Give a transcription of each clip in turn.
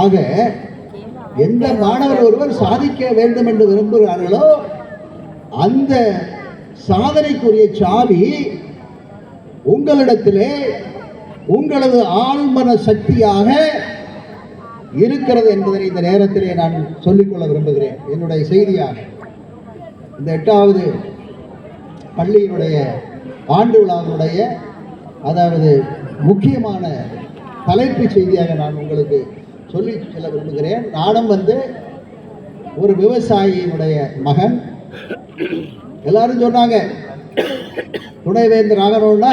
ஆக எந்த மாணவர் ஒருவர் சாதிக்க வேண்டும் என்று விரும்புகிறார்களோ அந்த சாதனைக்குரிய சாவி உங்களிடத்திலே உங்களது ஆழ்மன சக்தியாக இருக்கிறது என்பதை இந்த நேரத்திலே நான் சொல்லிக்கொள்ள விரும்புகிறேன். என்னுடைய செய்தியாக இந்த 8வது பள்ளியினுடைய ஆண்டு விழாவுடைய அதாவது முக்கியமான தலைப்பு செய்தியாக நான் உங்களுக்கு சொல்லி செல்ல விரும்புகிறேன். நானும் ஒரு விவசாயியினுடைய மகன். எல்லாரும் சொன்னாங்க துணைவேந்தர் ஆகணும்னா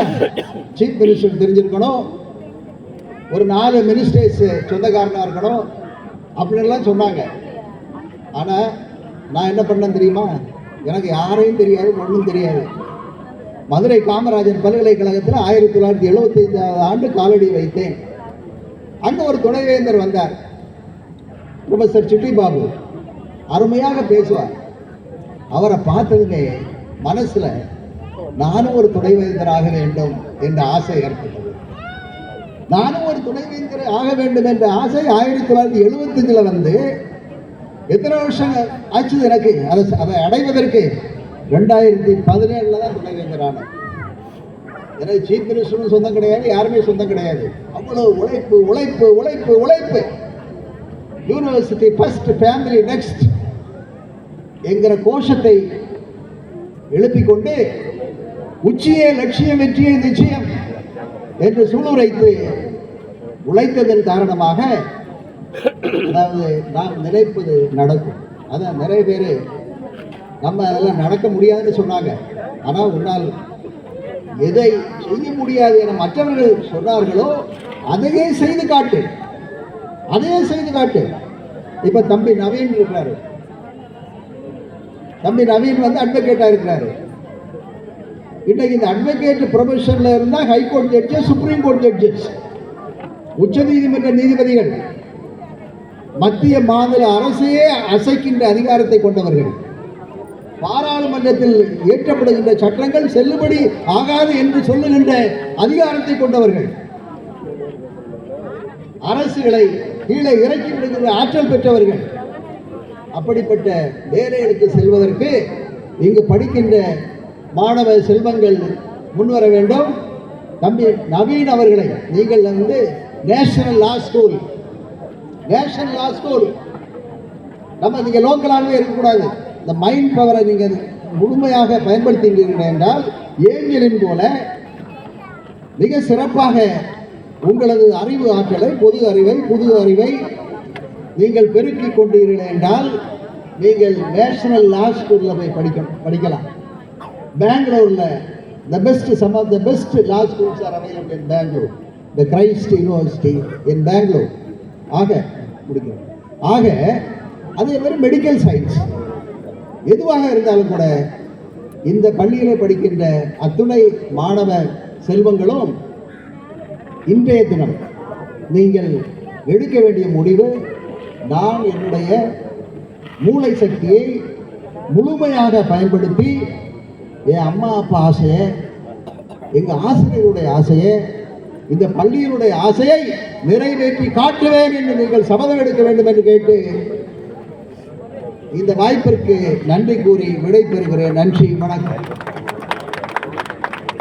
சீஃப் மினிஸ்டர் தெரிஞ்சிருக்கணும், ஒரு 4 மினிஸ்டர்ஸ் சொந்தக்காரனாக இருக்கணும் அப்படின்லாம் சொன்னாங்க. ஆனால் நான் என்ன பண்ணேன் தெரியுமா? எனக்கு யாரையும் தெரியாது, ஒன்றும் தெரியாது. மதுரை காமராஜர் பல்கலைக்கழகத்தில் 1975 ஆண்டு காலடி வைத்தேன். அங்கே ஒரு துணைவேந்தர் வந்தார், ப்ரொஃபஸர் சிட்டி பாபு. அருமையாக பேசுவார். அவரை பார்த்ததுமே மனசில் நானும் ஒரு துணைவேந்தராக வேண்டும் என்ற ஆசை ஏற்பட்டது. நானும் ஒரு துணைவேந்தர் ஆக வேண்டும் என்ற ஆசை 1975 எத்தனை வருஷம் ஆச்சு எனக்கு அதை அடைவதற்கு? 2017 தான் துணைவேந்தர் ஆனேன். எனக்கு சீஃப் மினிஸ்டரும் சொந்தம் கிடையாது, யாருமே சொந்தம் கிடையாது. அவ்வளவு உழைப்பு உழைப்பு உழைப்பு உழைப்பு. யூனிவர்சிட்டி ஃபர்ஸ்ட், ஃபேமிலி நெக்ஸ்ட் என்கிற கோஷத்தை எழுப்பிக் கொண்டு உச்சியே லட்சியம் வெற்றியே நிச்சயம் என்று சூளுரைத்து உழைத்ததன் காரணமாக அதாவது நாம் நினைப்பது நடக்கும். அதான் நிறைய பேர் நம்ம அதெல்லாம் நடக்க முடியாதுன்னு சொன்னாங்க. ஆனால் உன்னால் எதை செய்ய முடியாது என மற்றவர்கள் சொன்னார்களோ அதையே செய்து காட்டு, அதையே செய்து காட்டு. இப்ப தம்பி நவீன் இருக்கிறாரு. தம்பி நவீன் அட்வொகேட்டா இருக்கிறாரு. இன்னைக்கு இந்த அட்வொகேட் ப்ரொஃபஷன்ல இருந்தா high court judges, supreme court judges, உச்ச நீதிமன்ற நீதிபதிகள், மத்திய மாநில அரசையே அசைக்கின்ற அதிகாரத்தை கொண்டவர்கள், பாராளுமன்றத்தில் இயற்றப்படுகின்ற சட்டங்கள் செல்லுபடி ஆகாது என்று சொல்லுகின்ற அதிகாரத்தை கொண்டவர்கள், அரசுகளை கீழே இறக்கி விடுகின்ற ஆற்றல் பெற்றவர்கள். அப்படிப்பட்ட வேலைகளுக்கு செல்வதற்கு இங்கு படிக்கின்ற மாணவ செல்வங்கள் முன்வர வேண்டும். தம்பி நவீன் அவர்களை நீங்கள் நேஷனல் லா ஸ்கூல், நேஷனல் லா ஸ்கூல் நம்ம நீங்க லோக்கலாகவே இருக்கக்கூடாது. இந்த மைண்ட் பவரை நீங்கள் முழுமையாக பயன்படுத்தினீர்கள் என்றால் ஏஞ்சலின் போல மிக சிறப்பாக உங்களது அறிவு ஆற்றலை, புது அறிவை நீங்கள் பெருக்கிக் கொண்டீர்கள் என்றால் நீங்கள் நேஷனல் லா ஸ்கூலில் போய் படிக்கலாம். பெங்களூர்ல some of the best law schools are available in Bangalore, the Christ University in Bangalore. ஆக அதே மாதிரி மெடிக்கல் சயின்ஸ் எதுவாக இருந்தாலும் கூட இந்த பள்ளியிலே படிக்கின்ற அத்துணை மாணவ செல்வங்களும் இன்றைய தினம் நீங்கள் எடுக்க வேண்டிய முடிவு, நான் என்னுடைய மூளை சக்தியை முழுமையாக பயன்படுத்தி என் அம்மா அப்பா ஆசையை, எங்கள் ஆசிரியருடைய ஆசையை, இந்த பள்ளியினுடைய ஆசையை நிறைவேற்றி காட்டுவேன் என்று நீங்கள் சபதம் எடுக்க வேண்டும் என்று கேட்டு இந்த வாய்ப்பிற்கு நன்றி கூறி விடைபெறுகிறேன். நன்றி, வணக்கம்.